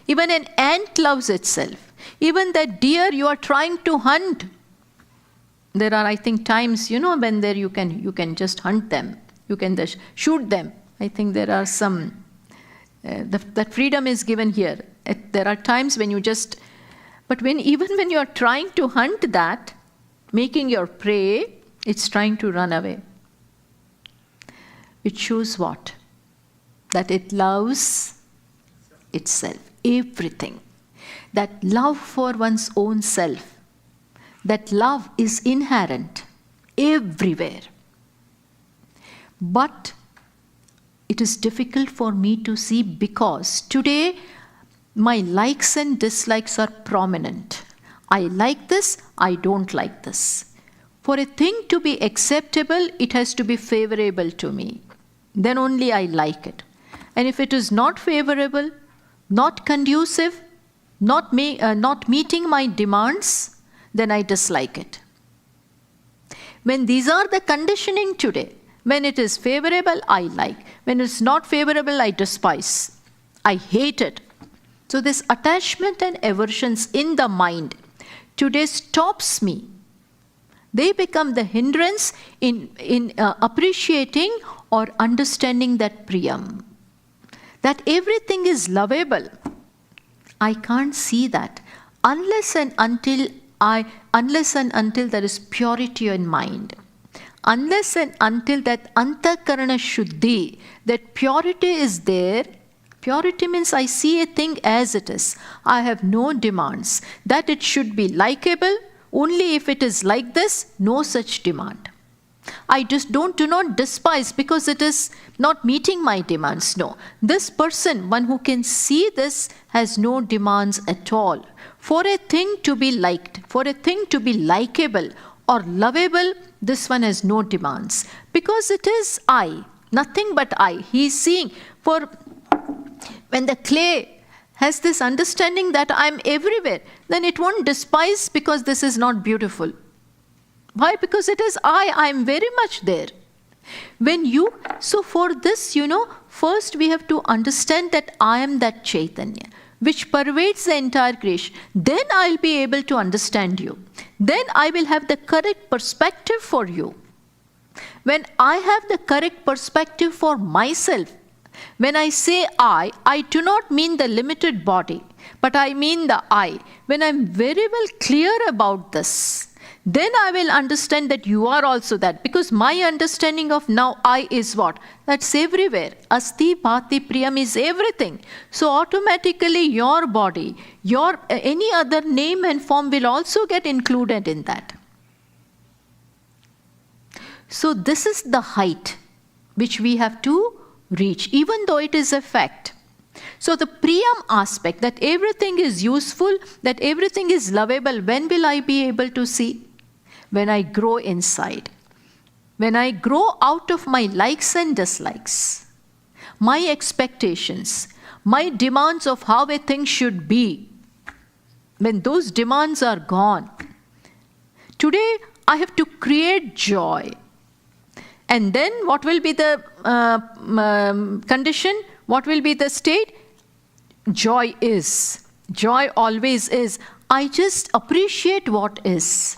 Even an ant loves itself. Even that deer you are trying to hunt. There are, I think, times, when there you can just hunt them. You can just shoot them. I think there are some, that freedom is given here. There are times when you just, but even when you are trying to hunt that, making your prey, it's trying to run away. It shows what? That it loves itself, everything. That love for one's own self, that love is inherent everywhere. But it is difficult for me to see because today my likes and dislikes are prominent. I like this, I don't like this. For a thing to be acceptable, it has to be favorable to me. Then only I like it. And if it is not favorable, not conducive, not meeting my demands, then I dislike it. When these are the conditioning today, when it is favorable, I like. When it's not favorable, I despise. I hate it. So this attachment and aversions in the mind today stops me. They become the hindrance in appreciating or understanding that Priyam. That everything is lovable. I can't see that unless and until there is purity in mind. Unless and until that antakarana shuddhi, that purity is there. Purity means I see a thing as it is. I have no demands. That it should be likable. Only if it is like this, no such demand. I just do not despise because it is not meeting my demands. No. This person, one who can see this, has no demands at all. For a thing to be liked, for a thing to be likable or lovable, this one has no demands. Because it is I, nothing but I. He is seeing. For when the clay has this understanding that I am everywhere, then it won't despise because this is not beautiful. Why? Because it is I am very much there. So for this, first we have to understand that I am that Chaitanya, which pervades the entire creation. Then I'll be able to understand you. Then I will have the correct perspective for you. When I have the correct perspective for myself, when I say I do not mean the limited body, but I mean the I. When I'm very well clear about this, then I will understand that you are also that. Because my understanding of now I is what? That's everywhere. Asti, Bhati, Priyam is everything. So automatically your body, your any other name and form will also get included in that. So this is the height which we have to reach, even though it is a fact. So the Priyam aspect, that everything is useful, that everything is lovable, when will I be able to see? When I grow inside. When I grow out of my likes and dislikes, my expectations, my demands of how a thing should be. When those demands are gone, today I have to create joy. And then what will be the condition? What will be the state? Joy is. Joy always is. I just appreciate what is.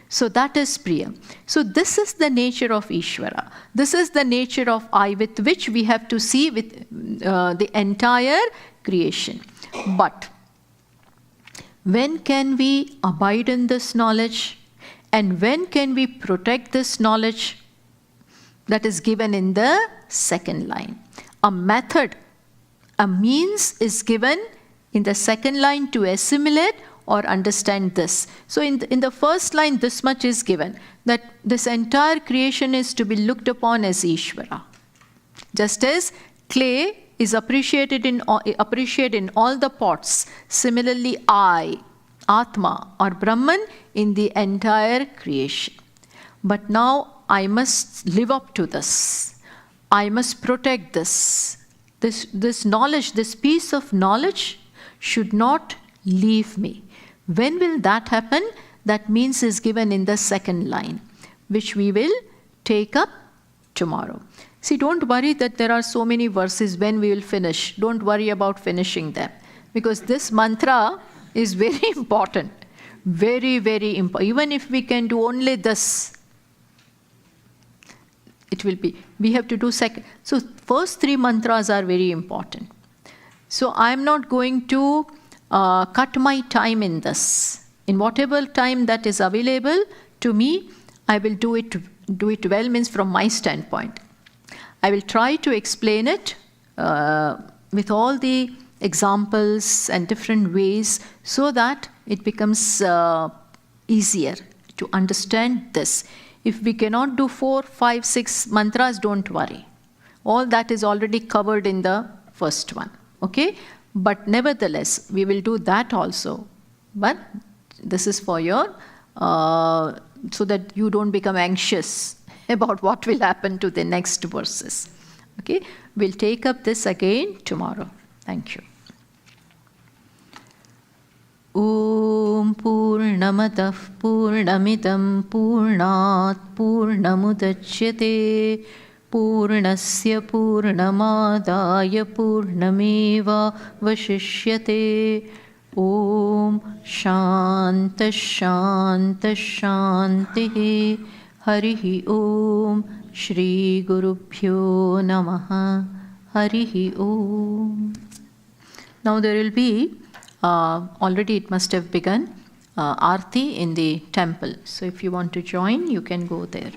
So that is Priya. So this is the nature of Ishvara. This is the nature of I with which we have to see with the entire creation. But when can we abide in this knowledge? And when can we protect this knowledge? That is given in the second line. A method, a means is given In the second line, to assimilate or understand this. So in the first line, this much is given, that this entire creation is to be looked upon as Ishvara. Just as clay is appreciated in all the pots, similarly I, Atma or Brahman, in the entire creation. But now I must live up to this. I must protect this. This knowledge, this piece of knowledge should not leave me. When will that happen? That means is given in the second line, which we will take up tomorrow. See, don't worry that there are so many verses when we will finish. Don't worry about finishing them, because this mantra is very important. Very, very important. Even if we can do only this, it will be. We have to do second. So first 3 mantras are very important. So I am not going to cut my time in this. In whatever time that is available to me, I will do it well, means from my standpoint. I will try to explain it with all the examples and different ways, so that it becomes easier to understand this. If we cannot do 4, 5, 6 mantras, don't worry. All that is already covered in the first one. Okay? But nevertheless, we will do that also. But this is for your, so that you don't become anxious about what will happen to the next verses. Okay? We'll take up this again tomorrow. Thank you. Om Purnamatav Purnamidam Purnat Purnamudachyate Purnasya Purnamadaya Purnameva Vashishyate. Om Shanta Shanta Shanti. Harihi Om. Shri Gurubhyo Namaha. Harihi Om. Now there will be, already it must have begun, Aarti in the temple. So if you want to join, you can go there.